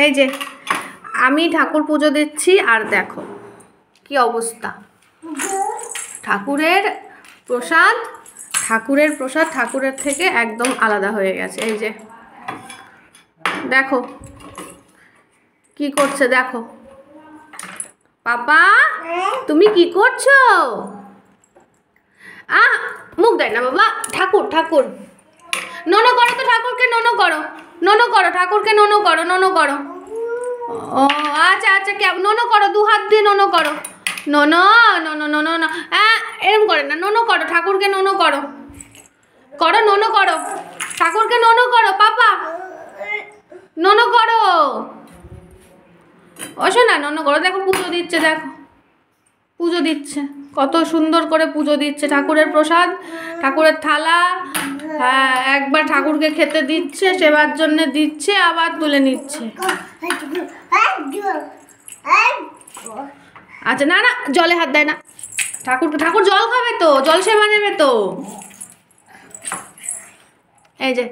এই যে আমি ঠাকুর পুজো দিচ্ছি আর দেখো কি অবস্থা। ঠাকুরের প্রসাদ ঠাকুরের থেকে একদম আলাদা হয়ে গেছে। এই যে দেখো কি করছে, দেখো পাপা তুমি কি করছো? মুখ দেয় না বাবা। ঠাকুর নোনো করো তো, ঠাকুরকে নোনো করো ঠাকুরকে নোনো করো। ও আচ্ছা নোনো করো, 2 হাত দিয়ে নোনো করো। নোনো এরম করে না, নোনো করো ঠাকুরকে, নোনো করো ঠাকুরকে, নোনো করো পাপা, নোনো করো। ওসো না, নোনো করো। দেখো পুজো দিচ্ছে কত সুন্দর করে পুজো দিচ্ছে। ঠাকুরের প্রসাদ, ঠাকুরের থালা, হ্যাঁ একবার ঠাকুরকে খেতে দিচ্ছে, সেবার জন্য দিচ্ছে, আবার তুলে নিচ্ছে। আচ্ছা না জলে হাত দেয় না। ঠাকুর জল খাবে তো, জল সেবা নেবে তো। এই যে